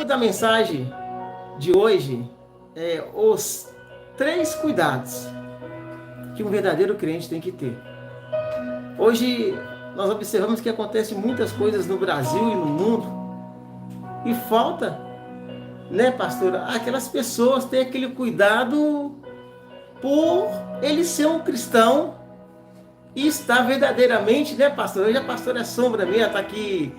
tema da mensagem de hoje é os 3 cuidados que um verdadeiro crente tem que ter. Hoje nós observamos que acontecem muitas coisas no Brasil e no mundo e falta, né, pastora, aquelas pessoas terem aquele cuidado por ele ser um cristão e estar verdadeiramente, né, pastor? Hoje a pastora é sombra minha, está aqui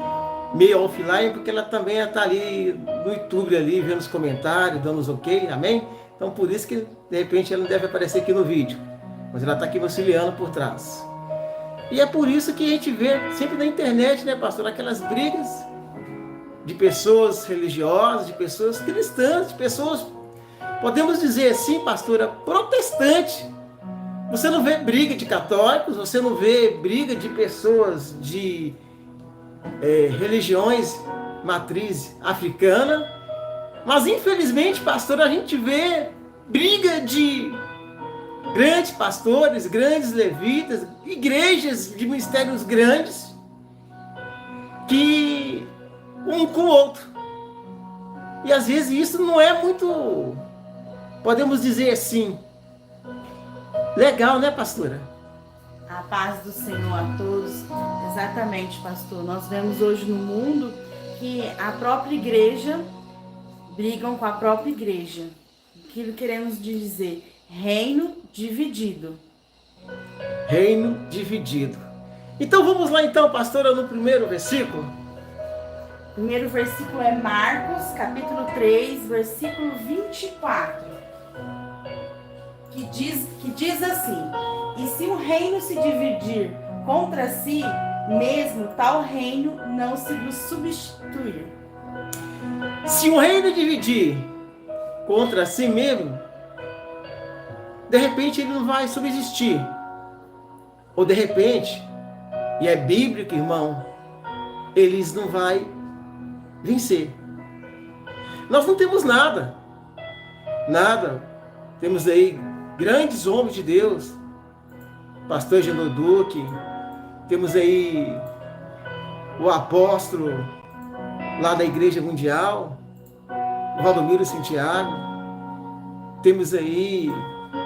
meio offline, porque ela também está ali no YouTube, ali, vendo os comentários, dando os ok, amém? Então por isso que de repente ela não deve aparecer aqui no vídeo, mas ela está aqui auxiliando por trás. E é por isso que a gente vê sempre na internet, né, pastor, aquelas brigas de pessoas religiosas, de pessoas cristãs, de pessoas, podemos dizer assim, pastora, protestantes. Você não vê briga de católicos, você não vê briga de pessoas de religiões matriz africana, mas infelizmente, pastor, a gente vê briga de grandes pastores, grandes levitas, igrejas de ministérios grandes, que um com o outro. E às vezes isso não é muito, podemos dizer assim, legal, né, pastora? A paz do Senhor a todos. Exatamente, pastor. Nós vemos hoje no mundo que a própria igreja brigam com a própria igreja. Aquilo que queremos dizer, reino dividido. Reino dividido. Então vamos lá então, pastora, no primeiro versículo. O primeiro versículo é Marcos, capítulo 3, versículo 24. Que diz assim: e se um reino se dividir contra si mesmo, tal reino não se substitui. Se um reino dividir contra si mesmo, de repente ele não vai subsistir. Ou de repente, e é bíblico, irmão, eles não vai vencer. Nós não temos nada. Nada. Temos aí grandes homens de Deus, pastor Genô Duque, temos aí o apóstolo lá da Igreja Mundial, Valdomiro Santiago, temos aí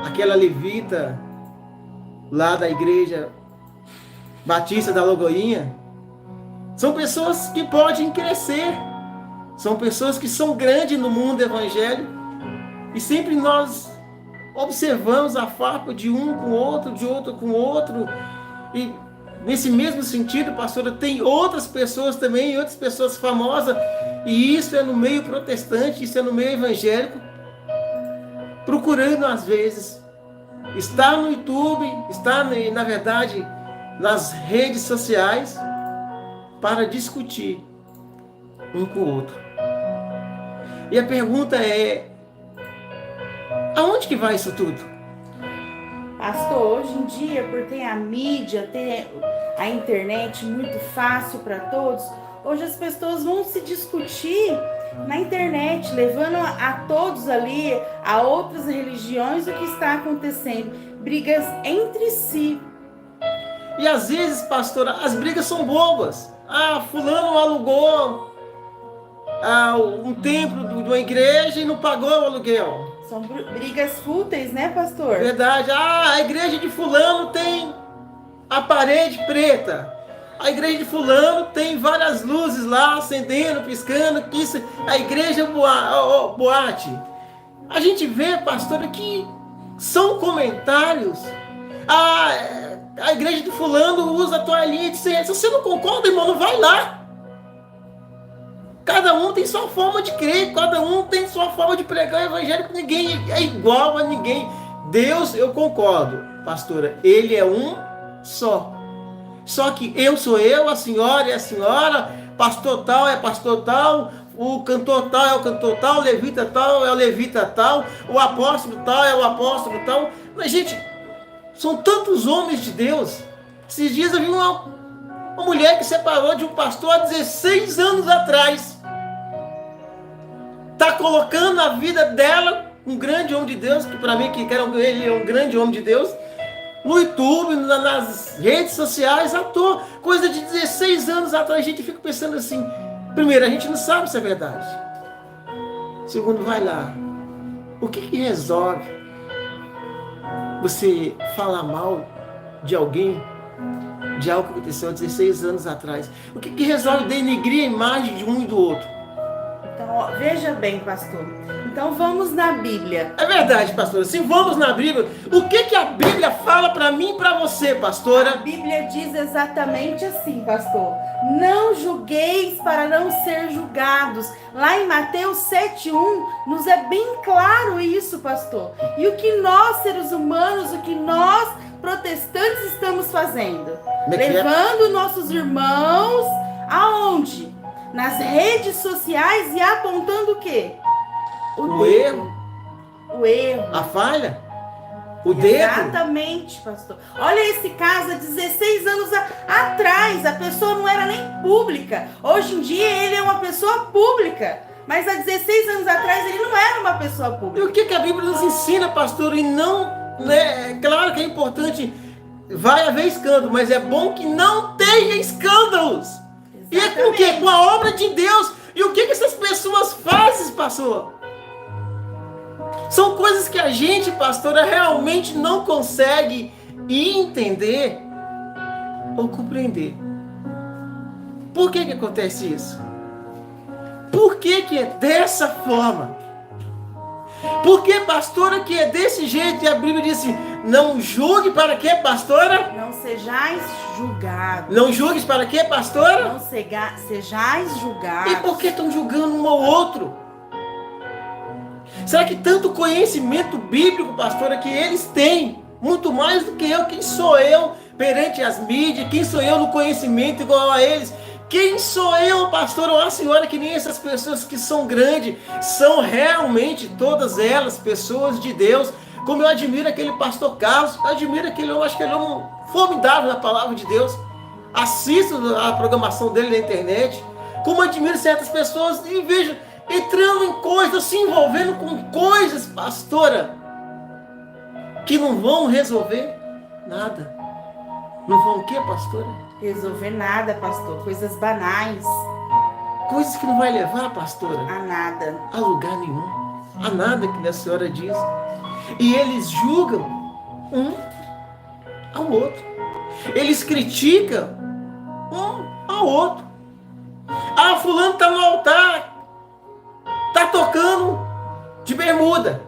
aquela levita lá da Igreja Batista da Lagoinha. São pessoas que podem crescer, são pessoas que são grandes no mundo evangélico, e sempre nós observamos a farpa de um com o outro, de outro com o outro, e nesse mesmo sentido, pastora, tem outras pessoas também, outras pessoas famosas, e isso é no meio protestante, isso é no meio evangélico, procurando às vezes estar no YouTube, estar na verdade nas redes sociais, para discutir um com o outro. E a pergunta é: aonde que vai isso tudo? Pastor, hoje em dia, por ter a mídia, ter a internet muito fácil para todos, hoje as pessoas vão se discutir na internet, levando a todos ali, a outras religiões, o que está acontecendo. Brigas entre si. E às vezes, pastora, as brigas são bobas. Fulano alugou um templo de uma igreja e não pagou o aluguel. São brigas fúteis, né, pastor? Verdade. A igreja de fulano tem a parede preta. A igreja de fulano tem várias luzes lá, acendendo, piscando. Que isso, a igreja boate. A gente vê, pastora, que são comentários. A igreja de fulano usa a toalhinha de ser. Se você não concorda, irmão, não vai lá. Cada um tem sua forma de crer, cada um tem sua forma de pregar o evangelho, ninguém é igual a ninguém. Deus, eu concordo, pastora, ele é um só. Só que eu sou eu, a senhora é a senhora, pastor tal é pastor tal, o cantor tal é o cantor tal, o levita tal é o levita tal, o apóstolo tal é o apóstolo tal. Mas, gente, são tantos homens de Deus. Esses dias eu vi uma mulher que separou de um pastor há 16 anos atrás. Está colocando a vida dela, um grande homem de Deus, que para mim, ele é um grande homem de Deus, no YouTube, nas redes sociais, à toa. Coisa de 16 anos atrás, a gente fica pensando assim, primeiro, a gente não sabe se é verdade. Segundo, vai lá. O que resolve você falar mal de alguém, de algo que aconteceu há 16 anos atrás? O que resolve denegrir a imagem de um e do outro? Então, ó, veja bem, pastor. Então vamos na Bíblia. É verdade, pastora. Se vamos na Bíblia, o que a Bíblia fala para mim e para você, pastora? A Bíblia diz exatamente assim, pastor. Não julgueis para não ser julgados. Lá em Mateus 7:1 nos é bem claro isso, pastor. E o que nós, seres humanos, o que nós, protestantes, estamos fazendo? Levando nossos irmãos aonde? Nas redes sociais e apontando o quê? O erro. O erro. A falha. O dedo. Exatamente, pastor. Olha esse caso, há 16 anos atrás, a pessoa não era nem pública. Hoje em dia ele é uma pessoa pública. Mas há 16 anos atrás ele não era uma pessoa pública. E o que a Bíblia nos ensina, pastor? E não, né? É claro que é importante, vai haver escândalo, mas é bom que não tenha escândalos. Exatamente. E é com o quê? Com a obra de Deus. E o que essas pessoas fazem, pastor? São coisas que a gente, pastora, realmente não consegue entender ou compreender. Por que acontece isso? Por que é dessa forma? Por que, pastora, que é desse jeito? E a Bíblia diz assim, não julgue para quê, pastora? Não sejais julgados. Não julgues para quê, pastora? Não sejais julgados. E por que estão julgando um ao outro? Será que tanto conhecimento bíblico, pastora, que eles têm, muito mais do que eu? Quem sou eu perante as mídias? Quem sou eu no conhecimento igual a eles? Quem sou eu, pastora, ou a senhora, que nem essas pessoas que são grandes, são realmente todas elas pessoas de Deus? Como eu admiro aquele pastor Carlos, eu admiro aquele, eu acho que ele é um formidável na palavra de Deus. Assisto a programação dele na internet, como admiro certas pessoas e vejo entrando em coisas, se envolvendo com coisas, pastora, que não vão resolver nada. Não vão o quê, pastora? Resolver nada, pastor. Coisas banais. Coisas que não vai levar, pastora, a nada. A lugar nenhum. A nada, que a senhora diz. E eles julgam um ao outro. Eles criticam um ao outro. Ah, fulano está no altar, está tocando de bermuda.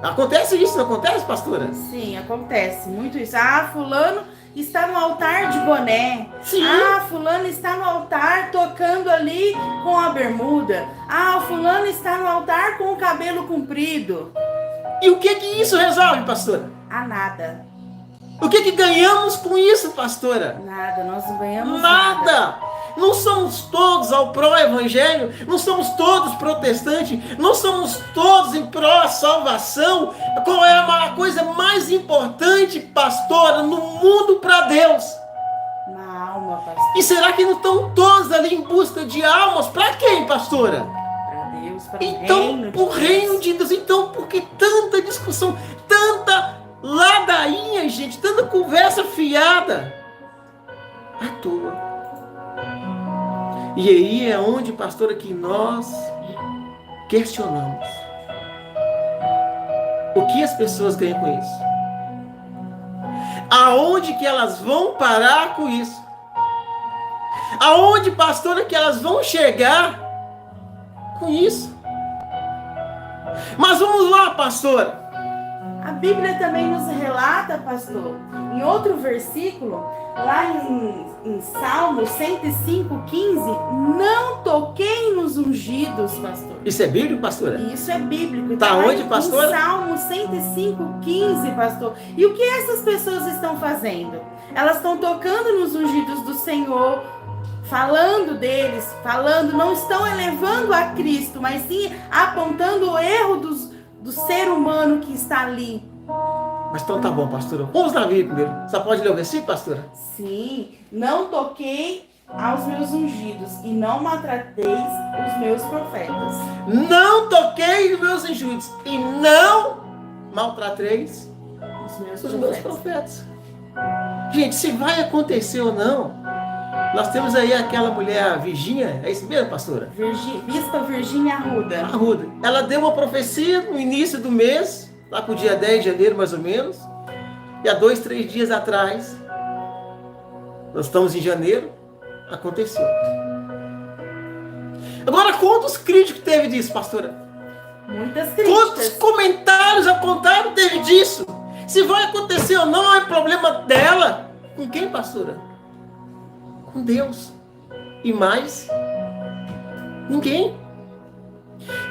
Acontece isso, não acontece, pastora? Sim, acontece muito isso. Ah, fulano está no altar de boné. Sim. Ah, fulano está no altar tocando ali com a bermuda. Ah, fulano está no altar com o cabelo comprido. E o que isso resolve, pastora? A nada. O que ganhamos com isso, pastora? Nada, nós não ganhamos nada. Não somos todos ao pró-evangelho, não somos todos protestantes, não somos todos em pró-salvação. Qual é a coisa mais importante, pastora, no mundo para Deus? Na alma, pastor. E será que não estão todos ali em busca de almas? Para quem, pastora? Para Deus, para o reino de Deus. O reino de Deus. Então, por que tanta discussão, tanta ladainha, gente, tanta conversa fiada? À toa. E aí é onde, pastora, que nós questionamos. O que as pessoas ganham com isso? Aonde que elas vão parar com isso? Aonde, pastora, que elas vão chegar com isso? Mas vamos lá, pastora. A Bíblia também nos relata, pastor, em outro versículo, lá em Salmo 105:15, não toquei nos ungidos, pastor. Isso é bíblico, pastora? Isso é bíblico. Tá onde, pastora? Em Salmo 105:15, pastor. E o que essas pessoas estão fazendo? Elas estão tocando nos ungidos do Senhor, falando deles, não estão elevando a Cristo, mas sim apontando o erro do ser humano que está ali. Mas então tá bom, pastora. Vamos na Bíblia primeiro. Você pode ler o versículo, pastora? Sim. Não toquei aos meus ungidos e não maltrateis os meus profetas. Não toquei nos meus ungidos e não maltrateis os meus profetas. Gente, se vai acontecer ou não, Nós temos aí aquela mulher, a Virgínia, é isso mesmo, pastora? Bispa Virgínia Arruda. Arruda. Ela deu uma profecia no início do mês, lá pro dia 10 de janeiro, mais ou menos. E há 2, 3 dias atrás, nós estamos em janeiro, aconteceu. Agora, quantos críticos teve disso, pastora? Muitas Quantos críticas. comentários ao contrário teve disso? Se vai acontecer ou não, é problema dela. Com quem, pastora? Com Deus. E mais? Ninguém.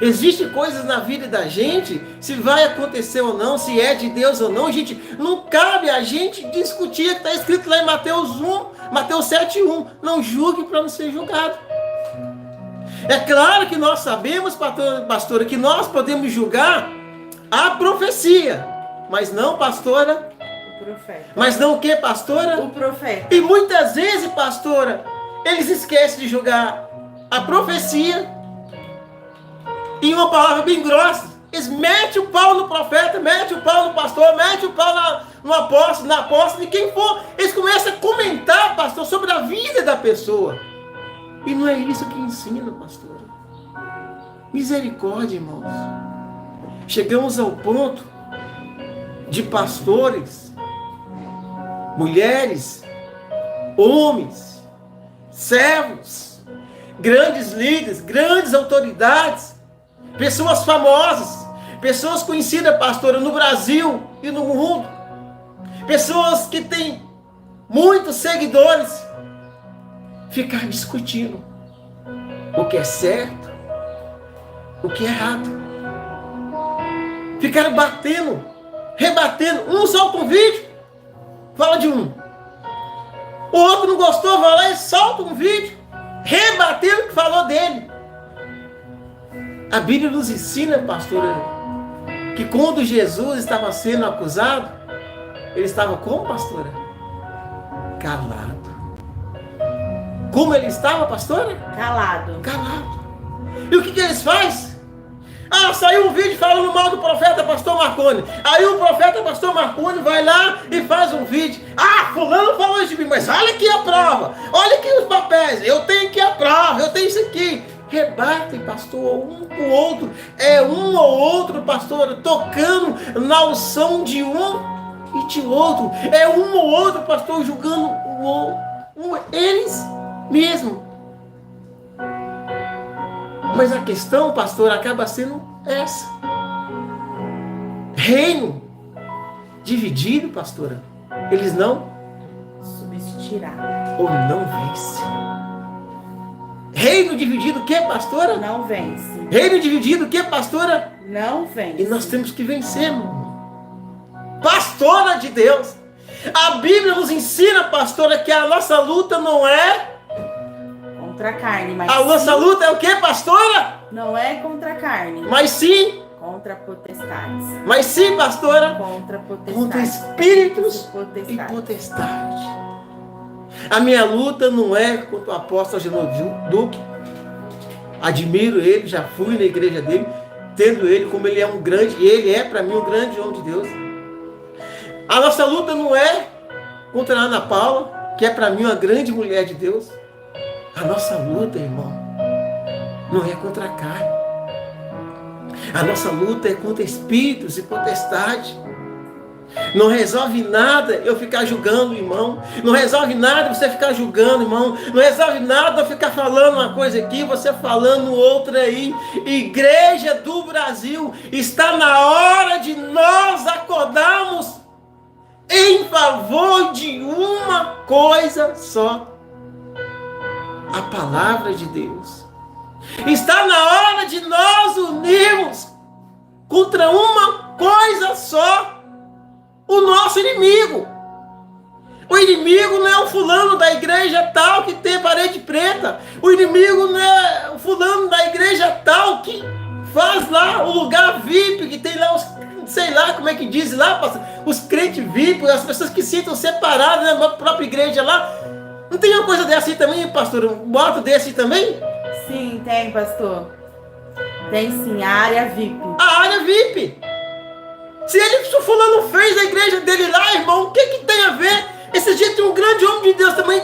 Existem coisas na vida da gente, se vai acontecer ou não, se é de Deus ou não, gente, não cabe a gente discutir, está escrito lá em Mateus 7:1, não julgue para não ser julgado. É claro que nós sabemos, pastora, que nós podemos julgar a profecia, mas não, pastora? O profeta. Mas não o que, pastora? O profeta. E muitas vezes, pastora, eles esquecem de julgar a profecia. Em uma palavra bem grossa, eles metem o pau no profeta, metem o pau no pastor, metem o pau no apóstolo, na apóstola, de quem for. Eles começam a comentar, pastor, sobre a vida da pessoa. E não é isso que ensina, pastor. Misericórdia, irmãos. Chegamos ao ponto de pastores, mulheres, homens, servos, grandes líderes, grandes autoridades, pessoas famosas, pessoas conhecidas, pastora, no Brasil e no mundo, pessoas que têm muitos seguidores, ficar discutindo o que é certo, o que é errado, ficar batendo, rebatendo, um solta um vídeo, fala de um, o outro não gostou, vai lá e solta um vídeo, rebatendo o que falou dele. A Bíblia nos ensina, pastora, que quando Jesus estava sendo acusado, ele estava como, pastora? Calado. Como ele estava, pastora? Calado. Calado. E o que eles fazem? Saiu um vídeo falando mal do profeta pastor Marconi. Aí o profeta pastor Marconi vai lá e faz um vídeo. Fulano falou isso de mim, mas olha aqui a prova. Olha aqui os papéis. Eu tenho aqui a prova, eu tenho isso aqui. Rebatem, pastor, um com o outro. É um ou outro, pastor, tocando na unção de um e de outro. É um ou outro, pastor, julgando eles mesmos. Mas a questão, pastor, acaba sendo essa. Reino dividido, pastora, eles não subsistirá ou não vencem. Reino dividido o que, pastora? Não vence. Reino dividido o que, pastora? Não vence. E nós temos que vencer, irmão. Pastora de Deus. A Bíblia nos ensina, pastora, que a nossa luta não é contra a carne, mas a nossa luta é o que, pastora? Não é contra a carne. Mas sim. Contra potestades. Mas sim, pastora. Contra potestades. Contra espíritos e potestades. A minha luta não é contra o apóstolo Agenor Duque. Admiro ele, já fui na igreja dele, tendo ele como ele é um grande, e ele é para mim um grande homem de Deus. A nossa luta não é contra a Ana Paula, que é para mim uma grande mulher de Deus. A nossa luta, irmão, não é contra a carne. A nossa luta é contra espíritos e potestades. Não resolve nada eu ficar julgando, irmão. Não resolve nada você ficar julgando, irmão. Não resolve nada eu ficar falando uma coisa aqui, você falando outra aí. Igreja do Brasil, está na hora de nós acordarmos em favor de uma coisa só: a palavra de Deus. Está na hora de nós unirmos contra uma coisa só: o nosso inimigo. O inimigo não é o fulano da igreja tal que tem parede preta. O inimigo não é o fulano da igreja tal que faz lá o lugar VIP, que tem lá os, sei lá como é que diz lá, os crentes VIP, as pessoas que se sintam separadas na própria igreja lá. Não tem uma coisa dessa aí também, pastor? Um boato desse também? Sim, tem, pastor. Tem sim, a área VIP. A área VIP. Se o fulano fez a igreja dele lá, irmão, o que tem a ver? Esse dia tem um grande homem de Deus também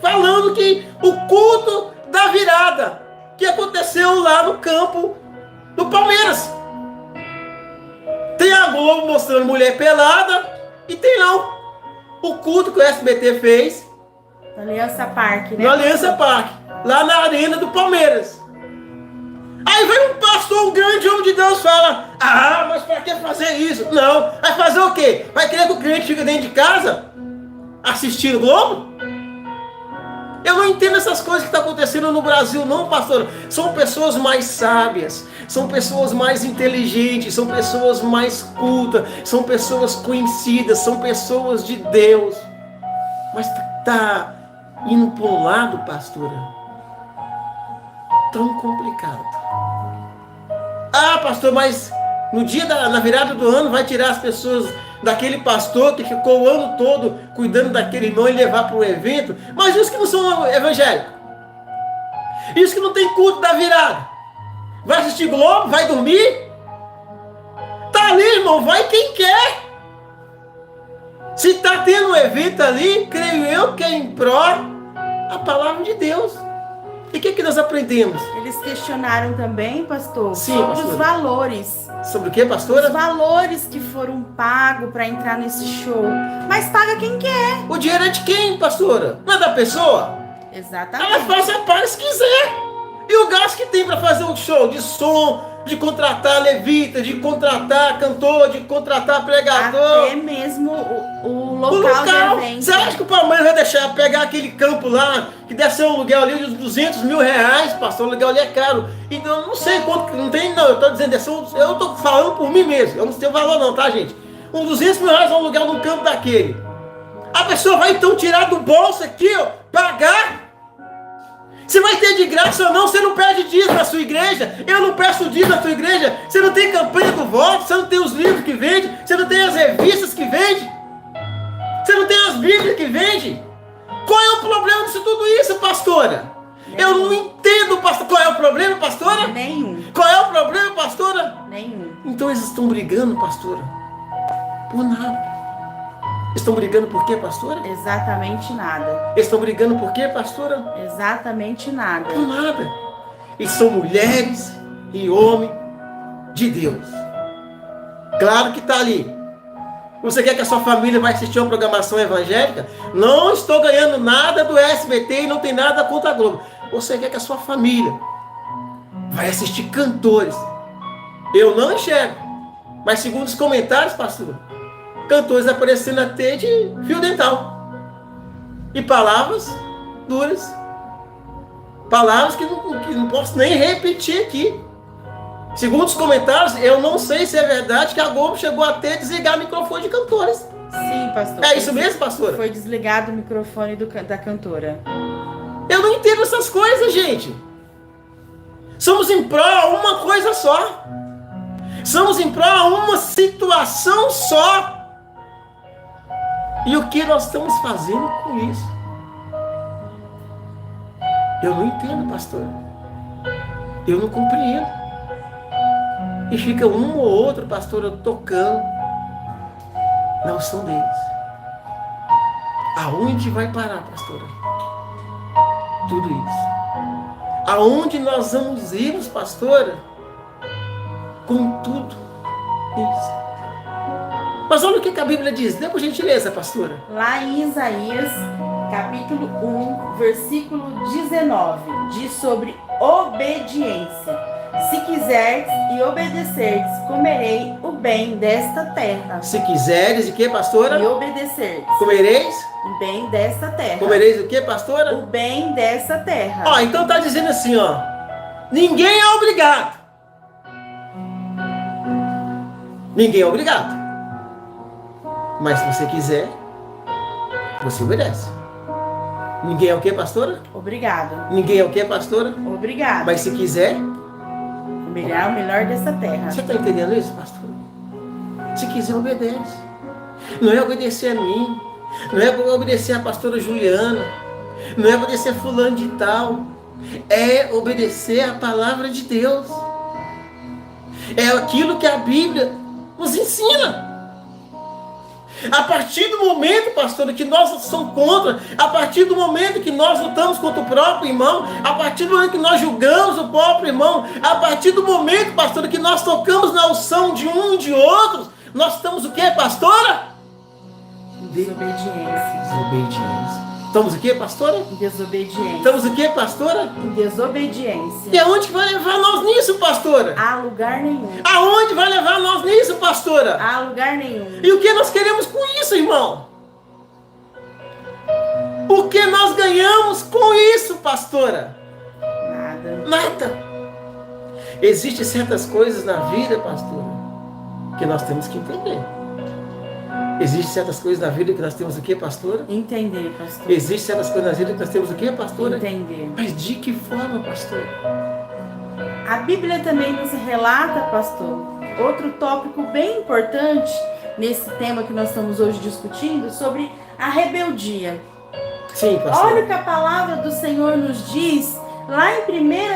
falando que o culto da virada que aconteceu lá no campo do Palmeiras. Tem a Globo mostrando mulher pelada e tem lá o culto que o SBT fez Na Aliança Parque, né? no Aliança Parque, lá na arena do Palmeiras. Aí vem um pastor, um grande homem de Deus, fala: ah, mas para que fazer isso? Não, vai fazer o quê? Vai querer que o crente fique dentro de casa assistindo Globo? Eu não entendo essas coisas que estão acontecendo no Brasil, não, pastor. São pessoas mais sábias, são pessoas mais inteligentes, são pessoas mais cultas, são pessoas conhecidas, são pessoas de Deus. Mas está indo para um lado, pastora, tão complicado. Ah, pastor, mas no dia na virada do ano vai tirar as pessoas daquele pastor que ficou o ano todo cuidando daquele irmão e levar para o evento. Mas os que não são evangélicos, e os que não tem culto da virada, vai assistir Globo, vai dormir? Tá ali, irmão, vai quem quer. Se está tendo um evento ali, creio eu que é em pró a palavra de Deus. E o que nós aprendemos? Eles questionaram também, pastor, Sim, sobre pastora. os valores. Sobre o que, pastora? Os valores que foram pagos para entrar nesse show. Mas paga quem quer. O dinheiro é de quem, pastora? Não é da pessoa? Ela Exatamente. faz a parte se quiser. E o gasto que tem para fazer um show de som, de contratar levita, de contratar cantor, de contratar pregador. Até mesmo o O local, local. de evento. Você acha que o Palmeiras vai deixar pegar aquele campo lá, que deve ser um aluguel ali de R$200 mil, pastor? O aluguel ali é caro. Então eu não sei quanto, não tem, não. Eu tô dizendo, eu tô falando por mim mesmo. Eu não sei o valor, não, tá, gente? Uns R$200 mil é um aluguel num campo daquele. A pessoa vai então tirar do bolso aqui, ó, pagar. Você vai ter de graça ou não? Você não pede dízimo na sua igreja? Eu não peço dízimo na sua igreja? Você não tem campanha do voto? Você não tem os livros que vende? Você não tem as revistas que vende? Você não tem as bíblias que vende? Qual é o problema disso tudo isso, pastora? Eu não entendo, pastor. Qual é o problema, pastora? Nenhum. Qual é o problema, pastora? Nenhum. Então eles estão brigando, pastora, por nada. Estão brigando por quê, pastora? Exatamente nada. Eles estão brigando por quê, pastora? Exatamente nada. Por nada. E são mulheres e homens de Deus. Claro que está ali. Você quer que a sua família vai assistir uma programação evangélica? Não estou ganhando nada do SBT e não tem nada contra a Globo. Você quer que a sua família vai assistir cantores? Eu não enxergo. Mas segundo os comentários, pastor, cantores aparecendo até de fio dental. E palavras duras. Palavras que não posso nem repetir aqui. Segundo os comentários, eu não sei se é verdade que a Globo chegou até a desligar o microfone de cantores. Sim, pastor. É isso mesmo, pastora? Foi desligado o microfone da cantora. Eu não entendo essas coisas, gente. Somos em prol a uma coisa só. Somos em prol a uma situação só. E o que nós estamos fazendo com isso? Eu não entendo, pastor. Eu não compreendo. E fica um ou outro, pastor, tocando na unção deles. Aonde vai parar, pastora? Tudo isso. Aonde nós vamos ir, pastora? Com tudo isso. Mas olha o que a Bíblia diz. Dê por gentileza, pastora. Lá em Isaías, capítulo 1, versículo 19, diz sobre obediência. Se quiseres e obedecerdes, comerei o bem desta terra. Se quiseres, e que, pastora? E obedecerdes. Comereis? O bem desta terra. Comereis o que, pastora? O bem desta terra. Ó, então tá dizendo assim, ó. Ninguém é obrigado. Ninguém é obrigado. Mas se você quiser, você obedece. Ninguém é o que, pastora? Obrigado. Ninguém é o que, pastora? Obrigado. Mas se quiser... Comerá o melhor desta terra. Você está entendendo isso, pastor? Se quiser, obedece. Não é obedecer a mim. Não é obedecer a pastora Juliana. Não é obedecer a fulano de tal. É obedecer a palavra de Deus. É aquilo que a Bíblia nos ensina. A partir do momento, pastor, que nós somos contra, a partir do momento que nós lutamos contra o próprio irmão, a partir do momento que nós julgamos o próprio irmão, a partir do momento, pastor, que nós tocamos na unção de um e de outros, nós estamos o quê, pastora? Desobediência. Desobediência. Estamos o quê, pastora? Desobediência. Estamos o quê, pastora? Desobediência. E aonde que vai levar nós nisso, pastora? A lugar nenhum. Aonde vai levar nós nisso, pastora? A lugar nenhum. E o que nós queremos com isso, irmão? O que nós ganhamos com isso, pastora? Nada. Nada. Existem certas coisas na vida, pastora, que nós temos que entender. Existem certas coisas na vida que nós temos o quê, pastora? Entender, pastor. Existem certas coisas na vida que nós temos o quê, pastora? Entender. Mas de que forma, pastora? A Bíblia também nos relata, pastor, outro tópico bem importante nesse tema que nós estamos hoje discutindo, sobre a rebeldia. Sim, pastor. Olha o que a palavra do Senhor nos diz lá em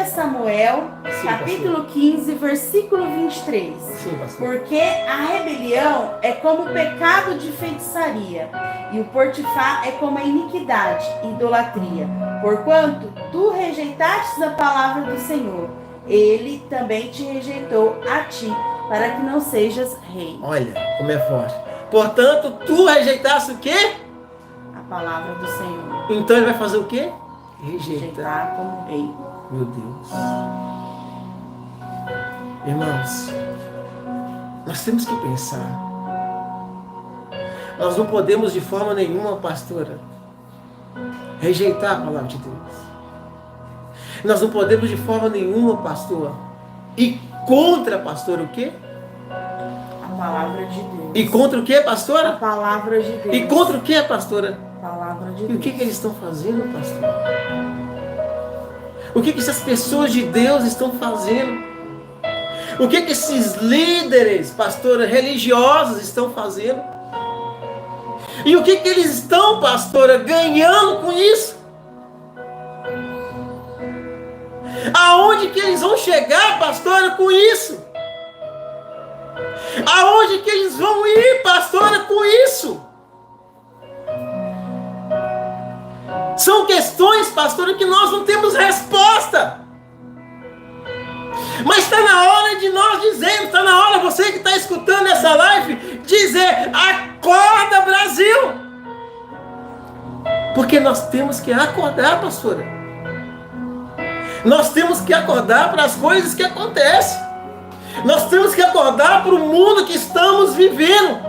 1 Samuel, Sim, capítulo 15, versículo 23. Sim, pastor. Porque a rebelião é como o pecado de feitiçaria, e o portifar é como a iniquidade, idolatria. Porquanto tu rejeitastes a palavra do Senhor, ele também te rejeitou a ti, para que não sejas rei. Olha como é forte. Portanto, tu rejeitaste o quê? A palavra do Senhor. Então ele vai fazer o quê? Rejeitar. Rejeitar como rei. Meu Deus. Irmãos, nós temos que pensar. Nós não podemos de forma nenhuma, pastora, rejeitar a palavra de Deus. Nós não podemos de forma nenhuma, pastor, ir contra, pastor, o quê? A palavra de Deus. E contra o quê, A pastora? palavra de Deus. E contra o quê, pastora? A palavra de E o Deus. que eles estão fazendo, pastor? O que essas pessoas de Deus estão fazendo? O que esses líderes, pastora, religiosos estão fazendo? E o que eles estão, pastora, ganhando com isso? Aonde que eles vão chegar, pastora, com isso? Aonde que eles vão ir, pastora, com isso? São questões, pastora, que nós não temos resposta. Mas está na hora de nós dizermos, está na hora, você que está escutando essa live, dizer: acorda, Brasil! Porque nós temos que acordar, pastora. Nós temos que acordar para as coisas que acontecem. Nós temos que acordar para o mundo que estamos vivendo.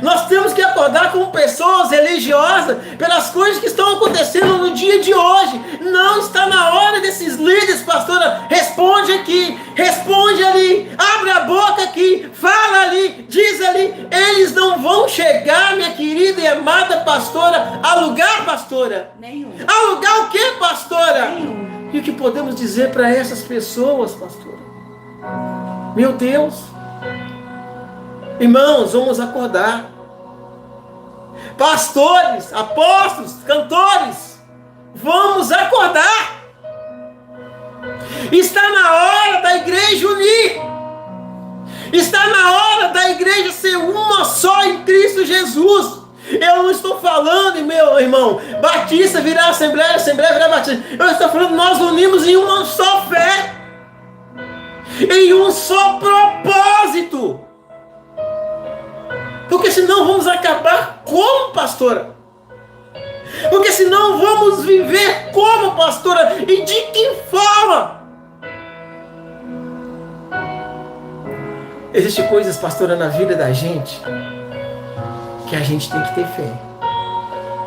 Nós temos que acordar como pessoas religiosas pelas coisas que estão acontecendo no dia de hoje. Não está na hora desses líderes, pastora. Responde aqui, responde ali, abre a boca aqui, fala ali, diz ali. Eles não vão chegar, minha querida e amada pastora, a lugar, pastora. Nenhum. A lugar o que, pastora? Nenhum. E o que podemos dizer para essas pessoas, pastora? Meu Deus. Irmãos, vamos acordar. Pastores, apóstolos, cantores, vamos acordar. Está na hora da igreja unir. Está na hora da igreja ser uma só em Cristo Jesus. Eu não estou falando, meu irmão, Batista virar Assembleia, Assembleia virar Batista. Eu estou falando, nós unimos em uma só fé, em um só propósito. Porque senão vamos acabar como, pastora? Porque senão vamos viver como, pastora? E de que forma? Existem coisas, pastora, na vida da gente que a gente tem que ter fé.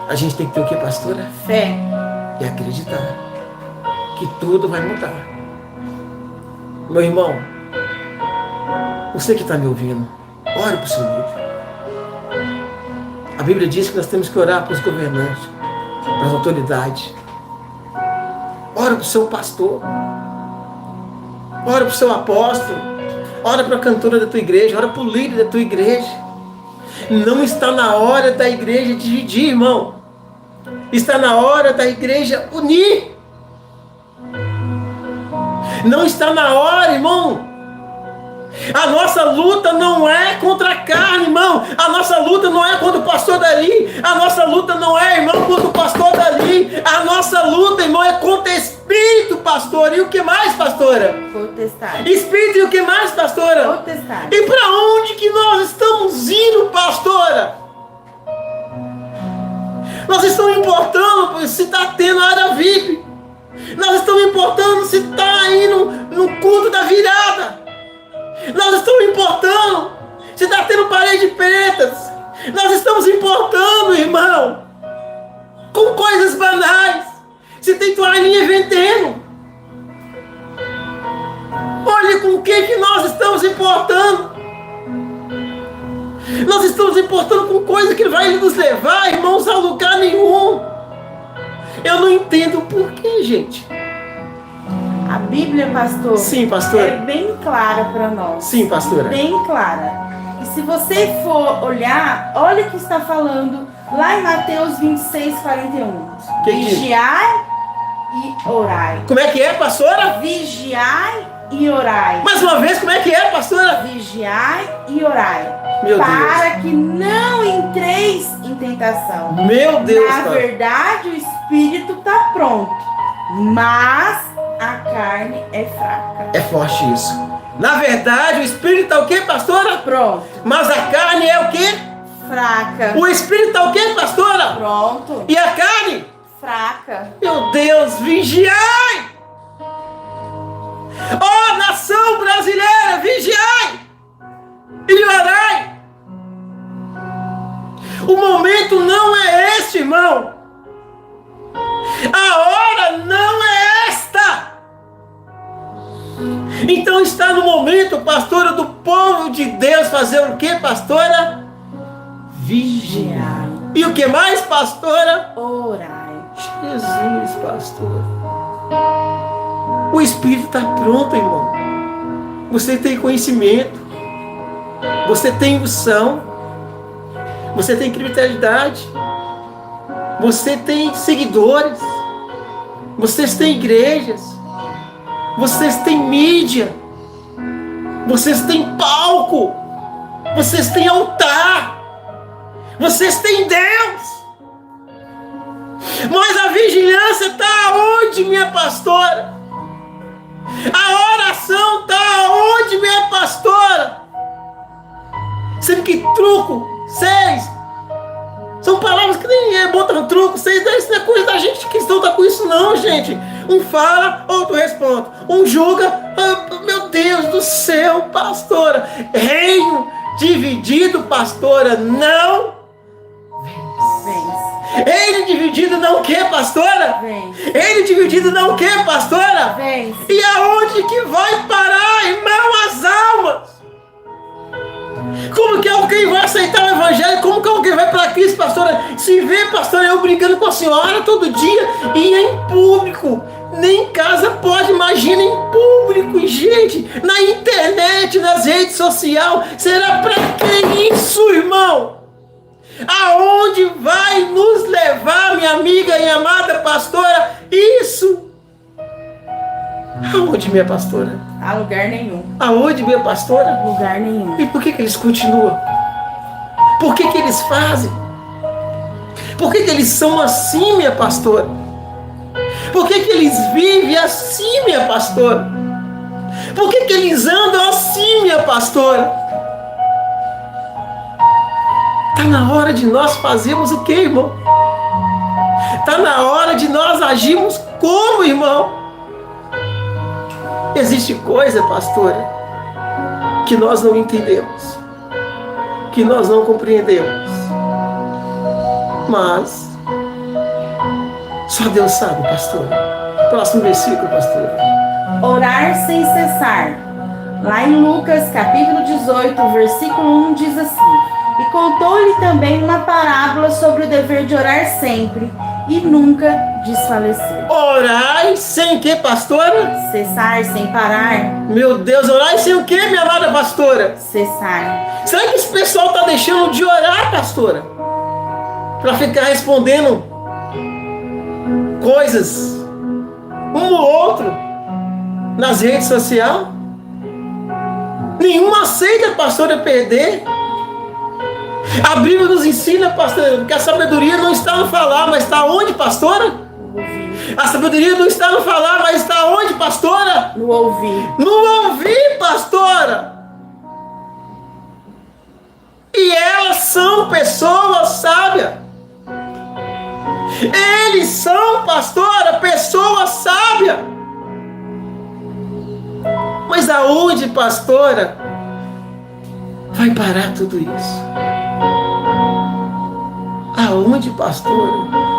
A gente tem que ter o que, pastora? Fé. E acreditar que tudo vai mudar. Meu irmão, você que está me ouvindo, ore para o seu líder. A Bíblia diz que nós temos que orar para os governantes, para as autoridades. Ora para o seu pastor. Ora para o seu apóstolo. Ora para a cantora da tua igreja. Ora para o líder da tua igreja. Não está na hora da igreja dividir, irmão. Está na hora da igreja unir. Não está na hora, irmão, A nossa luta não é contra a carne, irmão. A nossa luta não é contra o pastor dali. A nossa luta não é, irmão, contra o pastor dali. A nossa luta, irmão, é contra espírito, pastor. E o que mais, pastora? Potestade. Espírito e o que mais, pastora? Potestade. E para onde que nós estamos indo, pastora? Nós estamos importando se está tendo área VIP. Nós estamos importando se está indo no culto da virada. Nós estamos importando se está tendo parede pretas. Nós estamos importando, irmão, com coisas banais. Se tem toalhinha vendendo. Olha com o que nós estamos importando. Nós estamos importando com coisa que vai nos levar, irmãos, a lugar nenhum. Eu não entendo o porquê, gente. A Bíblia, pastor, Sim, pastora. é bem clara para nós. Sim, pastora. Bem clara. E se você for olhar, olha o que está falando lá em Mateus 26, 41. Que diz? Vigiai e orai. Como é que é, pastora? Vigiai e orai. Mais uma vez, como é que é, pastora? Vigiai e orai. Meu para que não entreis em tentação. Meu Deus, Na cara. verdade, o espírito está pronto, mas a carne é fraca. É forte isso. Na verdade, o espírito é o que, pastora? Pronto. Mas a carne é o que? Fraca. O espírito é o que, pastora? Pronto. E a carne? Fraca. Meu Deus, vigiai! Ó, nação brasileira, vigiai! E orai! O momento não é este, irmão. A hora não é esta. Então está no momento, pastora, do povo de Deus fazer o que, pastora? Vigiar. E o que mais, pastora? Orai. Jesus, pastor. O Espírito está pronto, irmão. Você tem conhecimento. Você tem unção. Você tem criatividade. Você tem seguidores. Vocês têm igrejas. Vocês têm mídia. Vocês têm palco. Vocês têm altar. Vocês têm Deus. Mas a vigilância está aonde, minha pastora? A oração está aonde, minha pastora? Sendo que truco, 6, são palavras que nem é, botam truco, 6, isso não é coisa da gente, cristão tá com isso não, gente. Um fala, outro responde. Um julga, meu Deus do céu, pastora. Reino dividido, pastora, não Vence. Ele dividido não quer, pastora? Vence. Ele dividido não quer, pastora? Vence. E aonde que vai parar, irmão, as almas? Como que alguém vai aceitar o evangelho? Como que alguém vai para Cristo, pastora? Se vê, pastora, eu brincando com a senhora todo dia e em público. Nem em casa pode, imagina em público, gente, na internet, nas redes sociais. Será para que isso, irmão? Aonde vai nos levar, minha amiga e amada pastora, isso? Aonde, minha pastora? A lugar nenhum. Aonde, minha pastora? Lugar nenhum. E por que eles continuam? Por que eles fazem? Por que eles são assim, minha pastora? Por que eles vivem assim, minha pastora? Por que eles andam assim, minha pastora? Está na hora de nós fazermos o que, irmão? Está na hora de nós agirmos como, irmão? Existe coisa, pastora, que nós não entendemos, que nós não compreendemos. Mas só Deus sabe, pastora. Próximo versículo, pastora. Orar sem cessar. Lá em Lucas, capítulo 18, versículo 1, diz assim: E contou-lhe também uma parábola sobre o dever de orar sempre e nunca desfalecer. Orai sem que, pastora? Cessar, sem parar. Meu Deus, orai sem o que, minha amada pastora? Cessar. Será que esse pessoal está deixando de orar, pastora? Para ficar respondendo coisas um ou outro nas redes sociais? Nenhuma aceita, pastora, perder. A Bíblia nos ensina, pastora, que a sabedoria não está no falar, mas está onde, pastora? A sabedoria não está no falar, mas está onde, pastora? No ouvir. No ouvir, pastora. E elas são pessoas sábias. Eles são, pastora, pessoas sábias. Mas aonde, pastora, vai parar tudo isso? Aonde, pastora?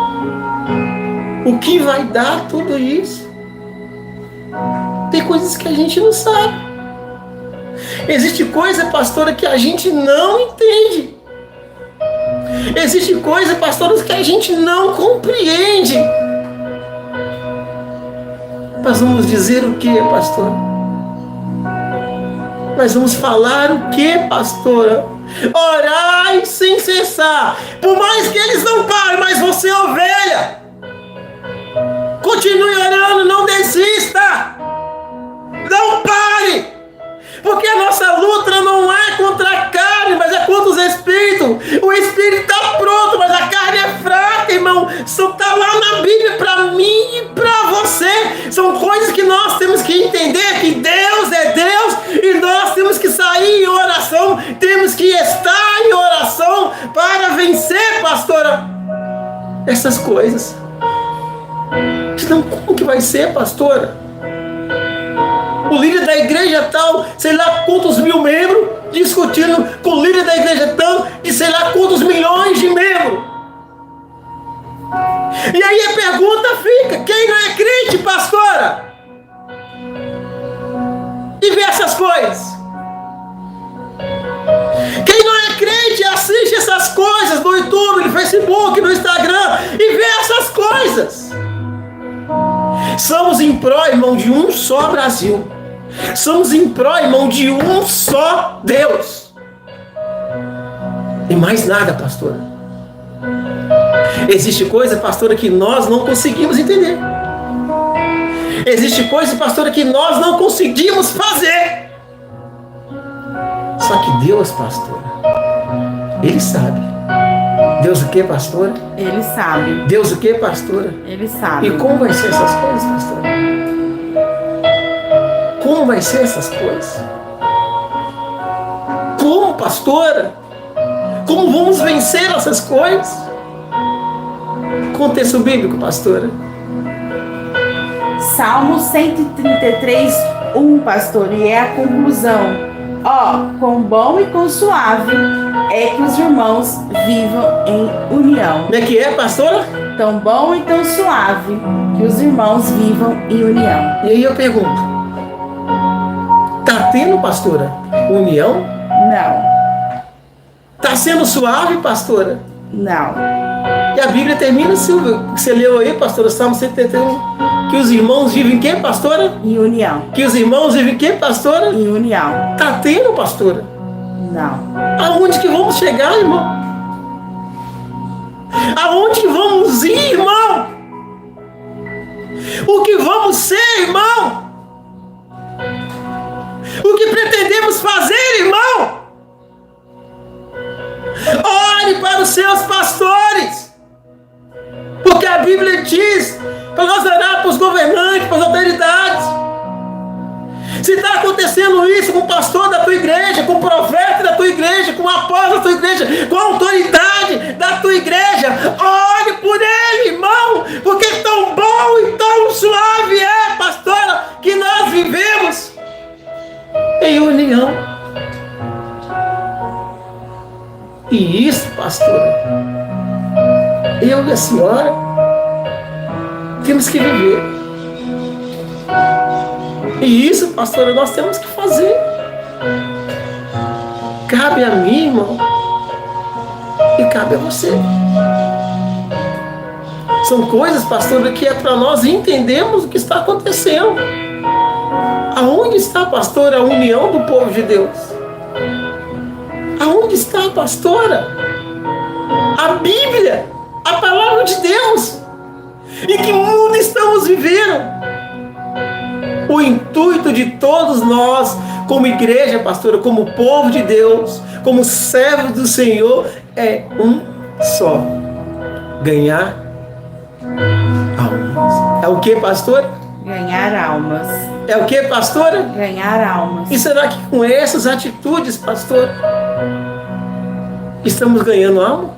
O que vai dar tudo isso? Tem coisas que a gente não sabe. Existe coisa, pastora, que a gente não entende. Existe coisa, pastora, que a gente não compreende. Nós vamos dizer o que, pastora? Nós vamos falar o que, pastora? Orai sem cessar. Por mais que eles não parem, mas você, ovelha, continue orando, não desista. Não pare. Porque a nossa luta não é contra a carne, mas é contra os espíritos. O espírito está pronto, mas a carne é fraca, irmão. Isso está lá na Bíblia para mim e para você. São coisas que nós temos que entender, que Deus é Deus e nós temos que sair em oração, temos que estar em oração para vencer, pastora, essas coisas. Então, como que vai ser, pastora? O líder da igreja tal, sei lá quantos mil membros, discutindo com o líder da igreja tal, de sei lá quantos milhões de membros. E aí a pergunta fica: quem não é crente, pastora, e vê essas coisas? Quem não é crente assiste essas coisas no YouTube, no Facebook, no Instagram e vê essas coisas. Somos em pró, irmão, de um só Brasil. Somos em pró, irmão, de um só Deus. E mais nada, pastora. Existe coisa, pastora, que nós não conseguimos entender. Existe coisa, pastora, que nós não conseguimos fazer. Só que Deus, pastora, Ele sabe. Deus o que, pastora? Ele sabe. Deus o que, pastora? Ele sabe. E como vai ser essas coisas, pastora? Como vai ser essas coisas? Como, pastora? Como vamos vencer essas coisas? Contexto bíblico, pastora. Salmo 133, 1, pastor, e é a conclusão. Quão bom e quão suave é que os irmãos vivam em união. Como é que é, pastora? Tão bom e tão suave que os irmãos vivam em união. E aí eu pergunto: tá tendo, pastora, união? Não. Tá sendo suave, pastora? Não. E a Bíblia termina, Silvia, que você leu aí, pastora, Salmo 131, que os irmãos vivem em quê, pastora? Em união. Que os irmãos vivem em quê, pastora? Em união. Tá tendo, pastora? Não. Aonde que vamos chegar, irmão? Aonde que vamos ir, irmão? O que vamos ser, irmão? O que pretendemos fazer, irmão? Ore para os seus pastores, porque a Bíblia diz para nós orar para os governantes, para as autoridades. Se está acontecendo isso com o pastor da tua igreja, com o profeta da tua igreja, com o apóstolo da tua igreja, com a autoridade da tua igreja, ore por ele, irmão, porque tão bom e tão suave é, pastora, que nós vivemos em união. E isso, pastora, eu e a senhora temos que viver. E isso, pastora, nós temos que fazer. Cabe a mim, irmão, e cabe a você. São coisas, pastora, que é para nós entendermos o que está acontecendo. Aonde está, pastora, a união do povo de Deus? Aonde está, pastora, a Bíblia, a palavra de Deus? Em que mundo estamos vivendo? O intuito de todos nós, como igreja, pastora, como povo de Deus, como servos do Senhor, é um só: ganhar almas. É o que, pastora? Ganhar almas. É o que, pastora? Ganhar almas. E será que com essas atitudes, pastor, estamos ganhando alma?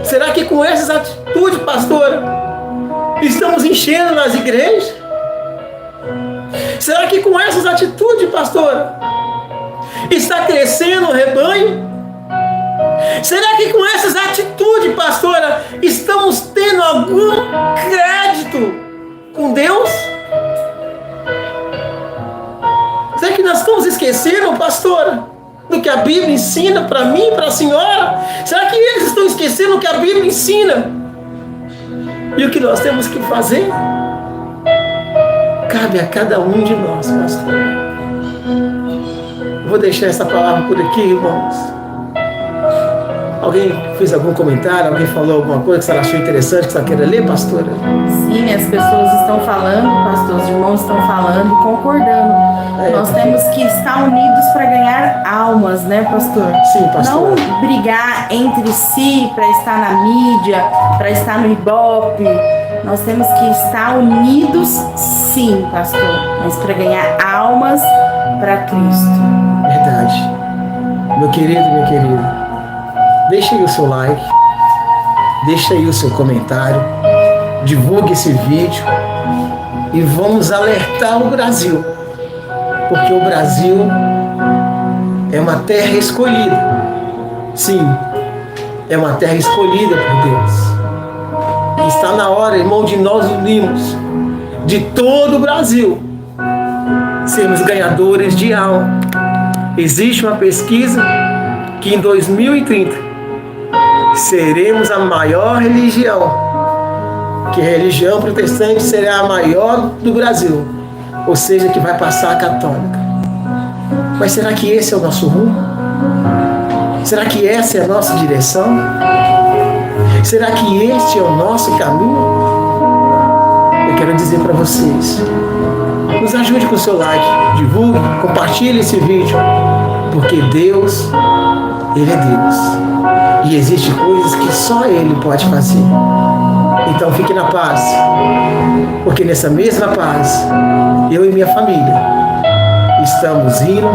Será que com essas atitudes, pastora, estamos enchendo nas igrejas? Será que com essas atitudes, pastora, está crescendo o rebanho? Será que com essas atitudes, pastora, estamos tendo algum crédito com Deus? Será que nós estamos esquecendo, pastora, do que a Bíblia ensina para mim e para a senhora? Será que eles estão esquecendo o que a Bíblia ensina? E o que nós temos que fazer? Cabe a cada um de nós, pastor. Vou deixar essa palavra por aqui, irmãos. Alguém fez algum comentário? Alguém falou alguma coisa que você achou interessante, que você queira ler, pastora? Sim, as pessoas estão falando, pastor, os irmãos estão falando e concordando. Nós temos que estar unidos para ganhar almas, né, pastor? Sim, pastor. Não brigar entre si para estar na mídia, para estar no Ibope. Nós temos que estar unidos, sim, pastor, mas para ganhar almas para Cristo. Verdade. Meu querido, minha querida, deixa aí o seu like, deixa aí o seu comentário, divulgue esse vídeo e vamos alertar o Brasil, porque o Brasil é uma terra escolhida. Sim, é uma terra escolhida por Deus. Está na hora, irmão, de nós unirmos de todo o Brasil, sermos ganhadores de alma. Existe uma pesquisa que em 2030 seremos a maior religião, que a religião protestante será a maior do Brasil, ou seja, que vai passar a católica. Mas será que esse é o nosso rumo? Será que essa é a nossa direção? Será que este é o nosso caminho? Eu quero dizer para vocês, nos ajude com o seu like, divulgue, compartilhe esse vídeo, porque Deus, Ele é Deus. E existem coisas que só Ele pode fazer. Então fique na paz, porque nessa mesma paz, eu e minha família estamos indo